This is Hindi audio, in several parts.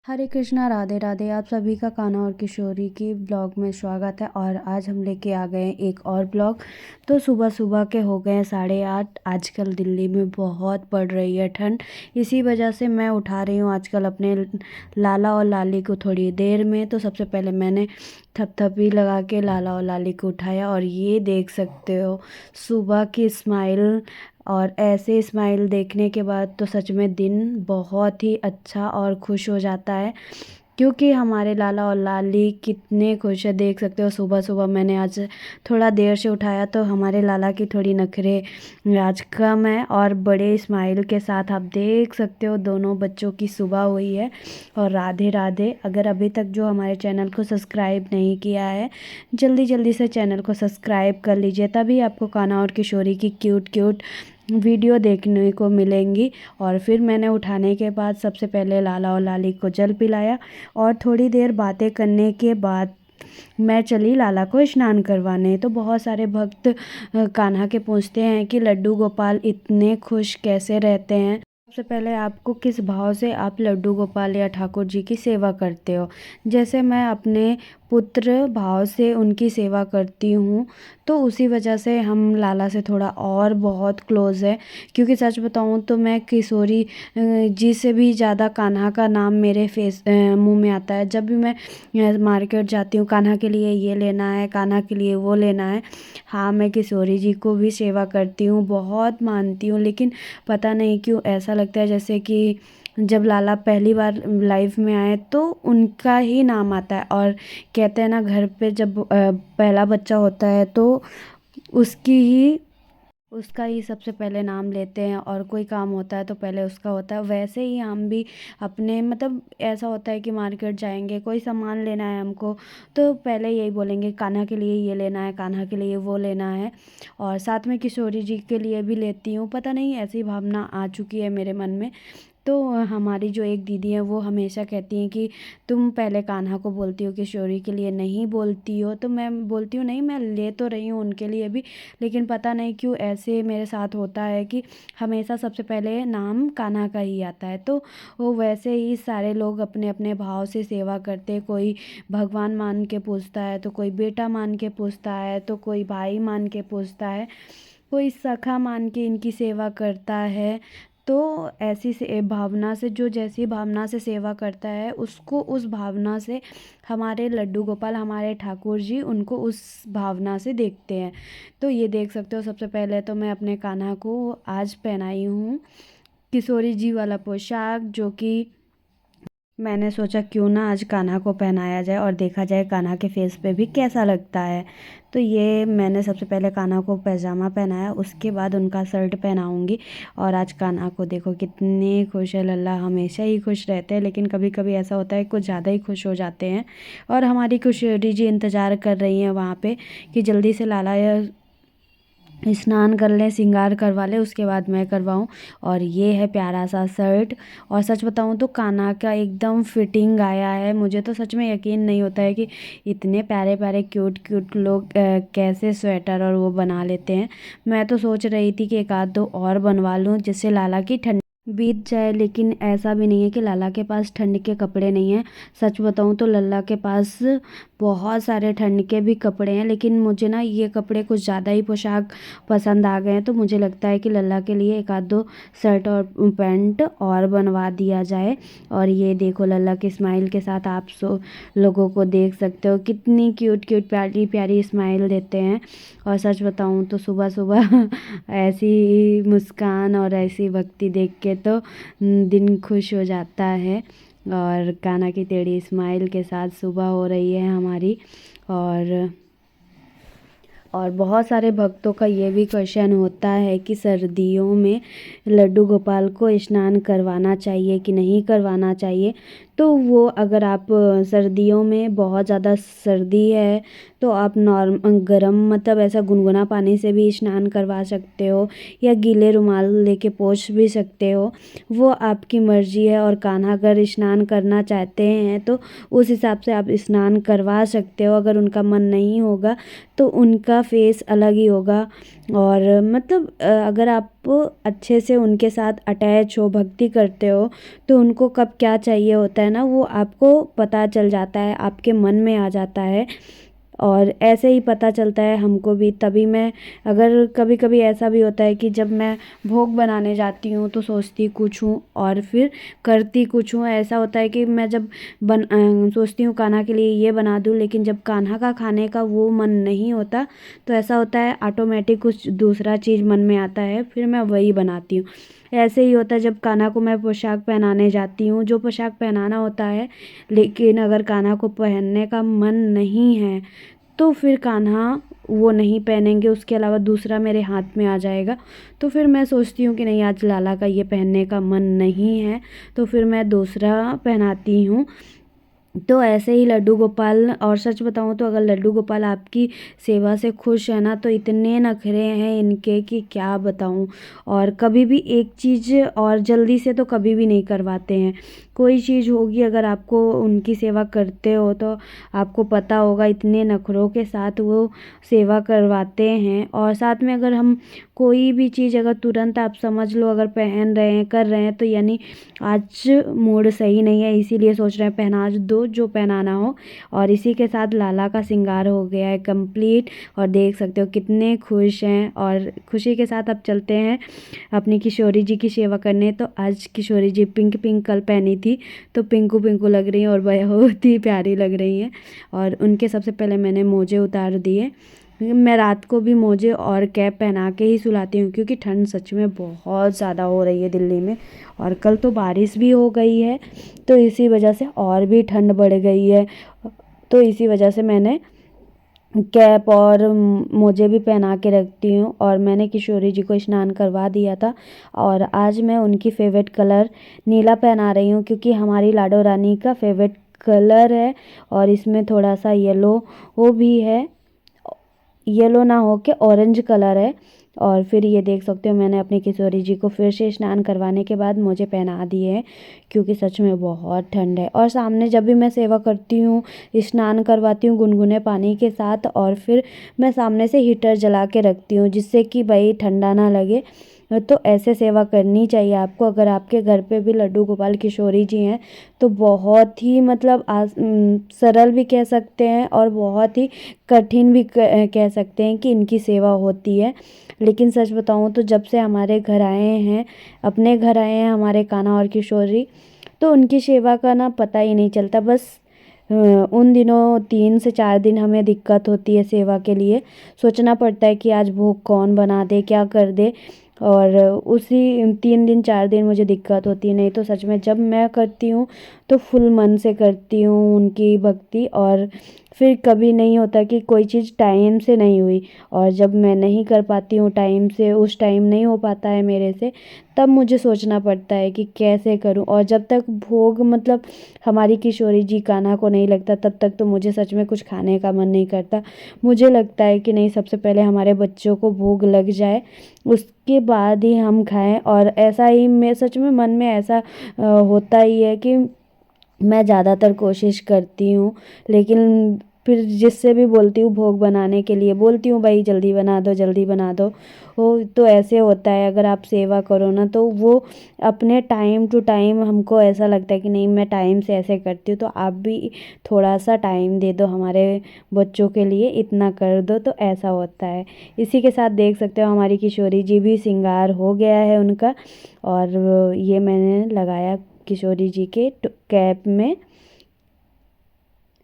हरे कृष्णा, राधे राधे। आप सभी का कान्हा और किशोरी की ब्लॉग में स्वागत है। और आज हम लेके आ गए हैं एक और ब्लॉग। तो सुबह सुबह के हो गए हैं 8:30। आजकल दिल्ली में बहुत पड़ रही है ठंड, इसी वजह से मैं उठा रही हूँ आजकल अपने लाला और लाली को थोड़ी देर में। तो सबसे पहले मैंने थपथपी लगा के लाला और लाली को उठाया, और ये देख सकते हो सुबह की स्माइल। और ऐसे स्माइल देखने के बाद तो सच में दिन बहुत ही अच्छा और खुश हो जाता है, क्योंकि हमारे लाला और लाली कितने खुश है। देख सकते हो सुबह सुबह मैंने आज थोड़ा देर से उठाया, तो हमारे लाला की थोड़ी नखरे आज कम है, और बड़े स्माइल के साथ आप देख सकते हो दोनों बच्चों की सुबह हुई है। और राधे राधे। अगर अभी तक जो हमारे चैनल को सब्सक्राइब नहीं किया है, जल्दी जल्दी से चैनल को सब्सक्राइब कर लीजिए, तभी आपको कान्हा और किशोरी की क्यूट क्यूट वीडियो देखने को मिलेंगी। और फिर मैंने उठाने के बाद सबसे पहले लाला और लाली को जल पिलाया, और थोड़ी देर बातें करने के बाद मैं चली लाला को स्नान करवाने। तो बहुत सारे भक्त कान्हा के पूछते हैं कि लड्डू गोपाल इतने खुश कैसे रहते हैं। सबसे पहले आपको किस भाव से आप लड्डू गोपाल या ठाकुर जी की सेवा करते हो। जैसे मैं अपने पुत्र भाव से उनकी सेवा करती हूँ, तो उसी वजह से हम लाला से थोड़ा और बहुत क्लोज़ है। क्योंकि सच बताऊँ तो मैं किशोरी जी से भी ज़्यादा कान्हा का नाम मेरे मुंह में आता है। जब भी मैं मार्केट जाती हूँ, कान्हा के लिए ये लेना है, कान्हा के लिए वो लेना है। हाँ, मैं किशोरी जी को भी सेवा करती हूँ, बहुत मानती हूँ, लेकिन पता नहीं क्यों ऐसा लगता है जैसे कि जब लाला पहली बार लाइफ में आए तो उनका ही नाम आता है। और कहते हैं ना, घर पे जब पहला बच्चा होता है तो उसकी ही उसका ही सबसे पहले नाम लेते हैं, और कोई काम होता है तो पहले उसका होता है। वैसे ही हम भी अपने मतलब ऐसा होता है कि मार्केट जाएंगे, कोई सामान लेना है हमको, तो पहले यही बोलेंगे कान्हा के लिए ये लेना है, कान्हा के लिए वो लेना है। और साथ में किशोरी जी के लिए भी लेती हूँ। पता नहीं ऐसी भावना आ चुकी है मेरे मन में। तो हमारी जो एक दीदी है वो हमेशा कहती हैं कि तुम पहले कान्हा को बोलती हो, किशोरी के लिए नहीं बोलती हो। तो मैं बोलती हूँ नहीं, मैं ले तो रही हूँ उनके लिए भी, लेकिन पता नहीं क्यों ऐसे मेरे साथ होता है कि हमेशा सबसे पहले नाम कान्हा का ही आता है। तो वो वैसे ही सारे लोग अपने अपने भाव से सेवा करते हैं। कोई भगवान मान के पूजता है, तो कोई बेटा मान के पूजता है, तो कोई भाई मान के पूजता है, कोई सखा मान के इनकी सेवा करता है। तो ऐसी से भावना से, जो जैसी भावना से सेवा करता है उसको उस भावना से हमारे लड्डू गोपाल, हमारे ठाकुर जी उनको उस भावना से देखते हैं। तो ये देख सकते हो सबसे पहले तो मैं अपने कान्हा को आज पहनाई हूँ किशोरी जी वाला पोशाक, जो कि मैंने सोचा क्यों ना आज कान्हा को पहनाया जाए और देखा जाए कान्हा के फेस पे भी कैसा लगता है। तो ये मैंने सबसे पहले कान्हा को पैजामा पहनाया, उसके बाद उनका शर्ट पहनाऊंगी। और आज कान्हा को देखो कितने खुश है। लल्ला हमेशा ही खुश रहते हैं, लेकिन कभी कभी ऐसा होता है कुछ ज़्यादा ही खुश हो जाते हैं। और हमारी किशोरी जी इंतज़ार कर रही हैं वहाँ पे कि जल्दी से लाला या स्नान कर लें, श्रृंगार करवा लें, उसके बाद मैं करवाऊँ। और ये है प्यारा सा शर्ट। और सच बताऊँ तो कान्हा का एकदम फिटिंग आया है। मुझे तो सच में यकीन नहीं होता है कि इतने प्यारे प्यारे क्यूट क्यूट लोग कैसे स्वेटर और वो बना लेते हैं। मैं तो सोच रही थी कि एक आध दो और बनवा लूँ जिससे लाला की ठंड बीत जाए, लेकिन ऐसा भी नहीं है कि लाला के पास ठंड के कपड़े नहीं हैं। सच बताऊँ तो लल्ला के पास बहुत सारे ठंड के भी कपड़े हैं, लेकिन मुझे ना ये कपड़े कुछ ज़्यादा ही पोशाक पसंद आ गए हैं। तो मुझे लगता है कि लल्ला के लिए एक आध दो शर्ट और पैंट और बनवा दिया जाए। और ये देखो लल्ला की स्माइल के साथ आप लोगों को देख सकते हो कितनी क्यूट क्यूट प्यारी प्यारी स्माइल देते हैं। और सच बताऊँ तो सुबह सुबह ऐसी मुस्कान और ऐसी भक्ति देख के तो दिन खुश हो जाता है। और कान्हा की टेढ़ी स्माइल के साथ सुबह हो रही है हमारी। और बहुत सारे भक्तों का ये भी क्वेश्चन होता है कि सर्दियों में लड्डू गोपाल को स्नान करवाना चाहिए कि नहीं करवाना चाहिए। तो वो अगर आप सर्दियों में बहुत ज़्यादा सर्दी है तो आप गरम मतलब ऐसा गुनगुना पानी से भी स्नान करवा सकते हो या गीले रुमाल लेके पोंछ भी सकते हो, वो आपकी मर्ज़ी है। और कान्हा अगर स्नान करना चाहते हैं तो उस हिसाब से आप स्नान करवा सकते हो। अगर उनका मन नहीं होगा तो उनका फेस अलग ही होगा। और मतलब अगर आप अच्छे से उनके साथ अटैच हो, भक्ति करते हो, तो उनको कब क्या चाहिए होता है ना, वो आपको पता चल जाता है, आपके मन में आ जाता है। और ऐसे ही पता चलता है हमको भी। तभी मैं, अगर कभी कभी ऐसा भी होता है कि जब मैं भोग बनाने जाती हूँ तो सोचती कुछ हूँ और फिर करती कुछ हूँ। ऐसा होता है कि मैं जब सोचती हूँ कान्हा के लिए ये बना दूँ, लेकिन जब कान्हा का खाने का वो मन नहीं होता तो ऐसा होता है ऑटोमेटिक कुछ दूसरा चीज़ मन में आता है, फिर मैं वही बनाती हूँ। ऐसे ही होता है जब कान्हा को मैं पोशाक पहनाने जाती हूँ, जो पोशाक पहनाना होता है, लेकिन अगर कान्हा को पहनने का मन नहीं है तो फिर कान्हा वो नहीं पहनेंगे, उसके अलावा दूसरा मेरे हाथ में आ जाएगा। तो फिर मैं सोचती हूँ कि नहीं, आज लाला का ये पहनने का मन नहीं है, तो फिर मैं दूसरा पहनाती हूँ। तो ऐसे ही लड्डू गोपाल, और सच बताऊँ तो अगर लड्डू गोपाल आपकी सेवा से खुश है ना, तो इतने नखरे हैं इनके कि क्या बताऊँ। और कभी भी एक चीज़ और जल्दी से तो कभी भी नहीं करवाते हैं। कोई चीज़ होगी, अगर आपको उनकी सेवा करते हो तो आपको पता होगा इतने नखरों के साथ वो सेवा करवाते हैं। और साथ में अगर हम कोई भी चीज़ अगर तुरंत आप समझ लो अगर पहन रहे हैं, कर रहे हैं, तो यानी आज मूड सही नहीं है, इसीलिए सोच रहे हैं पहना दो जो पहनाना हो। और इसी के साथ लाला का श्रृंगार हो गया है कंप्लीट, और देख सकते हो कितने खुश हैं। और खुशी के साथ अब चलते हैं अपनी किशोरी जी की सेवा करने। तो आज किशोरी जी पिंक पिंक कल पहनी थी, तो पिंकू पिंकू लग रही हैं और बहुत ही प्यारी लग रही हैं। और उनके सबसे पहले मैंने मोजे उतार दिए। मैं रात को भी मोजे और कैप पहना के ही सुलाती हूँ, क्योंकि ठंड सच में बहुत ज़्यादा हो रही है दिल्ली में। और कल तो बारिश भी हो गई है, तो इसी वजह से और भी ठंड बढ़ गई है। तो इसी वजह से मैंने कैप और मोजे भी पहना के रखती हूँ। और मैंने किशोरी जी को स्नान करवा दिया था, और आज मैं उनकी फेवरेट कलर नीला पहना रही हूँ, क्योंकि हमारी लाडो रानी का फेवरेट कलर है। और इसमें थोड़ा सा येलो वो भी है, येलो ना हो के ऑरेंज कलर है। और फिर ये देख सकते हो मैंने अपनी किशोरी जी को फिर से स्नान करवाने के बाद मुझे पहना दिए हैं, क्योंकि सच में बहुत ठंड है। और सामने जब भी मैं सेवा करती हूँ, स्नान करवाती हूँ गुनगुने पानी के साथ, और फिर मैं सामने से हीटर जला के रखती हूँ, जिससे कि भाई ठंडा ना लगे। तो ऐसे सेवा करनी चाहिए आपको। अगर आपके घर पे भी लड्डू गोपाल किशोरी जी हैं तो बहुत ही मतलब सरल भी कह सकते हैं और बहुत ही कठिन भी कह सकते हैं कि इनकी सेवा होती है। लेकिन सच बताऊँ तो जब से हमारे घर आए हैं, अपने घर आए हैं हमारे कान्हा और किशोरी, तो उनकी सेवा का ना पता ही नहीं चलता। बस उन दिनों 3 से 4 दिन हमें दिक्कत होती है सेवा के लिए, सोचना पड़ता है कि आज भोग कौन बना दे, क्या कर दे। और उसी 3 दिन 4 दिन मुझे दिक्कत होती है। नहीं तो सच में जब मैं करती हूँ तो फुल मन से करती हूँ उनकी भक्ति। और फिर कभी नहीं होता कि कोई चीज़ टाइम से नहीं हुई, और जब मैं नहीं कर पाती हूँ टाइम से, उस टाइम नहीं हो पाता है मेरे से, तब मुझे सोचना पड़ता है कि कैसे करूँ। और जब तक भोग मतलब हमारी किशोरी जी कान्हा को नहीं लगता, तब तक तो मुझे सच में कुछ खाने का मन नहीं करता। मुझे लगता है कि नहीं, सबसे पहले हमारे बच्चों को भोग लग जाए, उसके बाद ही हम खाएं। और ऐसा ही मैं सच में मन में ऐसा होता ही है कि मैं ज़्यादातर कोशिश करती हूँ। लेकिन फिर जिससे भी बोलती हूँ भोग बनाने के लिए, बोलती हूँ भाई जल्दी बना दो, जल्दी बना दो। वो तो ऐसे होता है, अगर आप सेवा करो ना तो वो अपने टाइम टू टाइम, हमको ऐसा लगता है कि नहीं मैं टाइम से ऐसे करती हूँ, तो आप भी थोड़ा सा टाइम दे दो हमारे बच्चों के लिए, इतना कर दो। तो ऐसा होता है। इसी के साथ देख सकते हो हमारी किशोरी जी भी श्रृंगार हो गया है उनका। और ये मैंने लगाया किशोरी जी के कैप में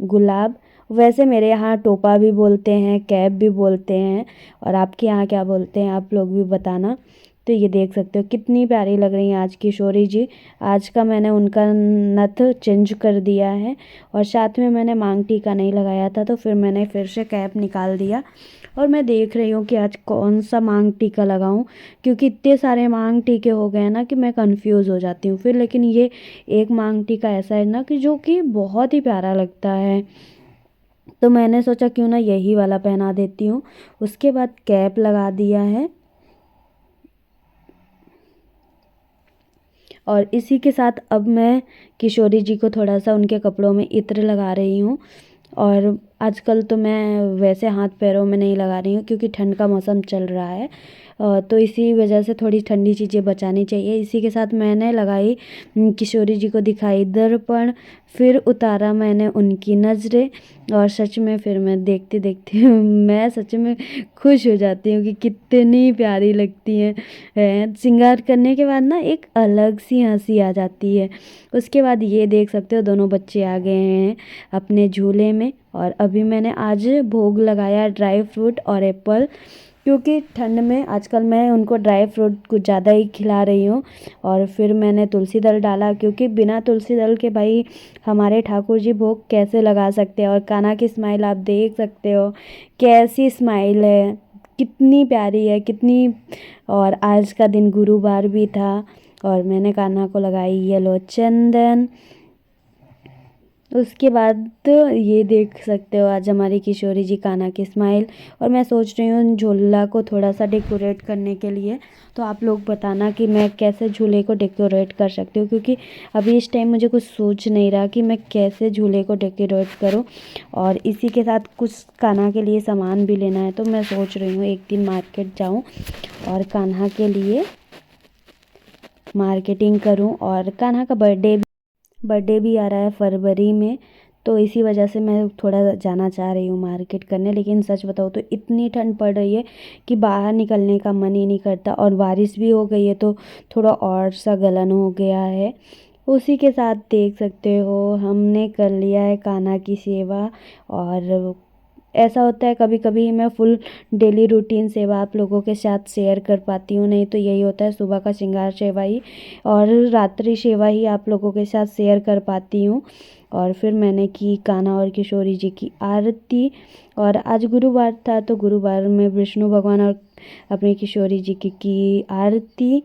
गुलाब। वैसे मेरे यहाँ टोपा भी बोलते हैं, कैप भी बोलते हैं, और आपके यहाँ क्या बोलते हैं आप लोग भी बताना। तो ये देख सकते हो कितनी प्यारी लग रही हैं आज किशोरी जी। आज का मैंने उनका नथ चेंज कर दिया है, और साथ में मैंने मांग टीका नहीं लगाया था, तो फिर मैंने फिर से कैप निकाल दिया। और मैं देख रही हूँ कि आज कौन सा मांग टीका लगाऊँ, क्योंकि इतने सारे मांग टीके हो गए हैं ना कि मैं कंफ्यूज हो जाती हूँ फिर। लेकिन ये एक मांग टीका ऐसा है ना कि जो कि बहुत ही प्यारा लगता है। तो मैंने सोचा क्यों ना यही वाला पहना देती हूँ। उसके बाद कैप लगा दिया है और इसी के साथ अब मैं किशोरी जी को थोड़ा सा उनके कपड़ों में इत्र लगा रही हूँ। और आजकल तो मैं वैसे हाथ पैरों में नहीं लगा रही हूँ क्योंकि ठंड का मौसम चल रहा है, तो इसी वजह से थोड़ी ठंडी चीज़ें बचानी चाहिए। इसी के साथ मैंने लगाई किशोरी जी को दिखाई दर्पण, फिर उतारा मैंने उनकी नज़रें और सच में फिर मैं देखते देखते मैं सच में खुश हो जाती हूँ कि कितनी प्यारी लगती हैं। श्रृंगार करने के बाद ना एक अलग सी हंसी आ जाती है। उसके बाद ये देख सकते हो दोनों बच्चे आ गए हैं अपने झूले में। और अभी मैंने आज भोग लगाया ड्राई फ्रूट और एप्पल, क्योंकि ठंड में आजकल मैं उनको ड्राई फ्रूट कुछ ज़्यादा ही खिला रही हूँ। और फिर मैंने तुलसी दल डाला, क्योंकि बिना तुलसी दल के भाई हमारे ठाकुर जी भोग कैसे लगा सकते हैं। और कान्हा की स्माइल आप देख सकते हो, कैसी स्माइल है, कितनी प्यारी है, कितनी। और आज का दिन गुरुवार भी था और मैंने कान्हा को लगाई येलो चंदन। उसके बाद ये देख सकते हो आज हमारी किशोरी जी कान्हा की स्माइल। और मैं सोच रही हूँ झूला को थोड़ा सा डेकोरेट करने के लिए। तो आप लोग बताना कि मैं कैसे झूले को डेकोरेट कर सकती हूँ, क्योंकि अभी इस टाइम मुझे कुछ सोच नहीं रहा कि मैं कैसे झूले को डेकोरेट करूँ। और इसी के साथ कुछ कान्हा के लिए सामान भी लेना है, तो मैं सोच रही हूँ एक दिन मार्केट जाऊँ और कान्हा के लिए मार्केटिंग करूँ। और कान्हा का बर्थडे भी आ रहा है फरवरी में, तो इसी वजह से मैं थोड़ा जाना चाह रही हूँ मार्केट करने। लेकिन सच बताऊँ तो इतनी ठंड पड़ रही है कि बाहर निकलने का मन ही नहीं करता। और बारिश भी हो गई है तो थोड़ा और सा गलन हो गया है। उसी के साथ देख सकते हो हमने कर लिया है कान्हा की सेवा। और ऐसा होता है कभी कभी मैं फुल डेली रूटीन सेवा आप लोगों के साथ शेयर कर पाती हूँ, नहीं तो यही होता है सुबह का श्रृंगार सेवा ही और रात्रि सेवा ही आप लोगों के साथ शेयर कर पाती हूँ। और फिर मैंने की कान्हा और किशोरी जी की आरती। और आज गुरुवार था तो गुरुवार में विष्णु भगवान और अपनी किशोरी जी की आरती।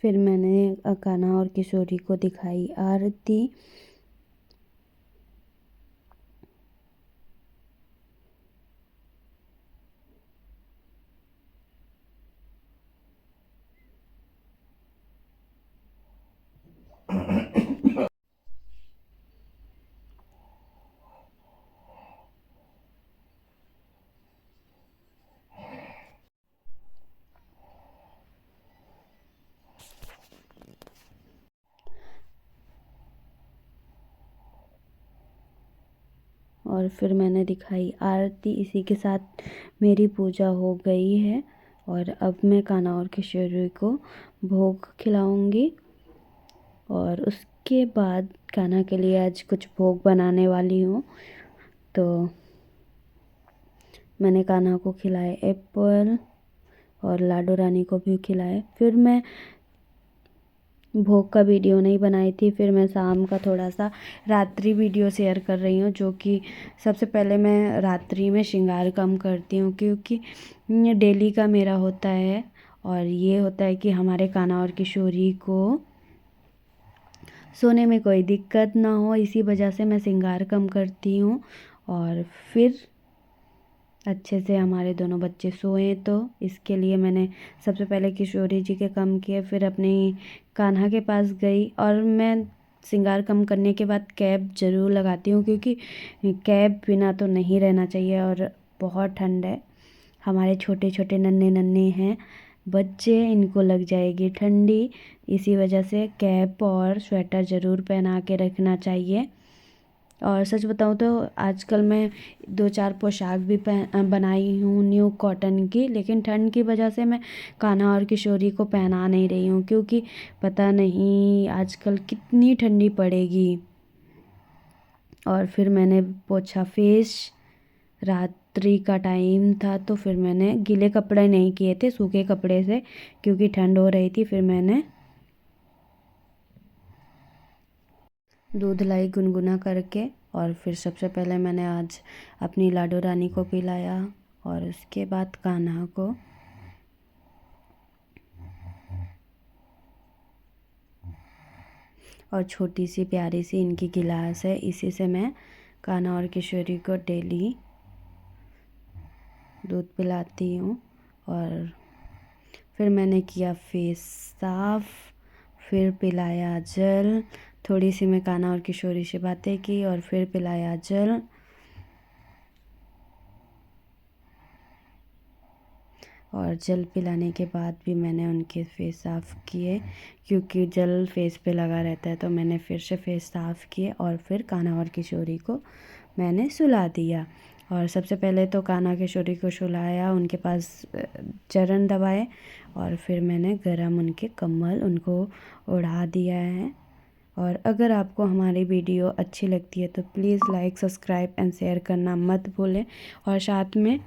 फिर मैंने कान्हा और किशोरी को दिखाई आरती। और फिर मैंने दिखाई आरती। इसी के साथ मेरी पूजा हो गई है और अब मैं कान्हा और किशोरी को भोग खिलाऊंगी। और उसके बाद कान्हा के लिए आज कुछ भोग बनाने वाली हूँ। तो मैंने कान्हा को खिलाए एप्पल और लाडो रानी को भी खिलाए। फिर मैं भोग का वीडियो नहीं बनाई थी, फिर मैं शाम का थोड़ा सा रात्रि वीडियो शेयर कर रही हूँ। जो कि सबसे पहले मैं रात्रि में श्रृंगार कम करती हूँ, क्योंकि ये डेली का मेरा होता है। और ये होता है कि हमारे कान्हा और किशोरी को सोने में कोई दिक्कत ना हो, इसी वजह से मैं श्रृंगार कम करती हूँ। और फिर अच्छे से हमारे दोनों बच्चे सोएं, तो इसके लिए मैंने सबसे पहले किशोरी जी के कम किए, फिर अपनी कान्हा के पास गई। और मैं श्रृंगार कम करने के बाद कैप ज़रूर लगाती हूँ, क्योंकि कैप बिना तो नहीं रहना चाहिए। और बहुत ठंड है, हमारे छोटे छोटे नन्हे नन्हे हैं बच्चे, इनको लग जाएगी ठंडी। इसी वजह से कैप और स्वेटर ज़रूर पहना के रखना चाहिए। और सच बताऊँ तो आजकल मैं 2-4 पोशाक भी बनाई हूँ न्यू कॉटन की, लेकिन ठंड की वजह से मैं कान्हा और किशोरी को पहना नहीं रही हूँ, क्योंकि पता नहीं आजकल कितनी ठंडी पड़ेगी। और फिर मैंने पोंछा फेस, रात्रि का टाइम था तो फिर मैंने गीले कपड़े नहीं किए थे, सूखे कपड़े से, क्योंकि ठंड हो रही थी। फिर मैंने दूध लाई गुनगुना करके, और फिर सबसे पहले मैंने आज अपनी लाडो रानी को पिलाया और उसके बाद कान्हा को। और छोटी सी प्यारी सी इनकी गिलास है, इसी से मैं कान्हा और किशोरी को डेली दूध पिलाती हूँ। और फिर मैंने किया फेस साफ, फिर पिलाया जल। थोड़ी सी मैं कान्हा और किशोरी से बातें की और फिर पिलाया जल। और जल पिलाने के बाद भी मैंने उनके फेस साफ़ किए, क्योंकि जल फेस पे लगा रहता है, तो मैंने फिर से फेस साफ़ किए। और फिर कान्हा और किशोरी को मैंने सुला दिया। और सबसे पहले तो कान्हा किशोरी को सुलाया, उनके पास चरण दबाए, और फिर मैंने गरम उनके कंबल उनको ओढ़ा दिया है। और अगर आपको हमारी वीडियो अच्छी लगती है तो please like, subscribe and share करना मत भूलें। और साथ में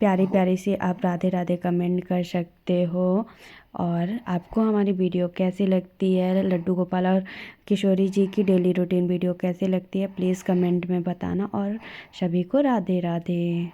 प्यारी प्यारी सी आप राधे राधे कमेंट कर सकते हो। और आपको हमारी वीडियो कैसी लगती है, लड्डू गोपाल और किशोरी जी की डेली रूटीन वीडियो कैसी लगती है, प्लीज़ कमेंट में बताना। और सभी को राधे राधे।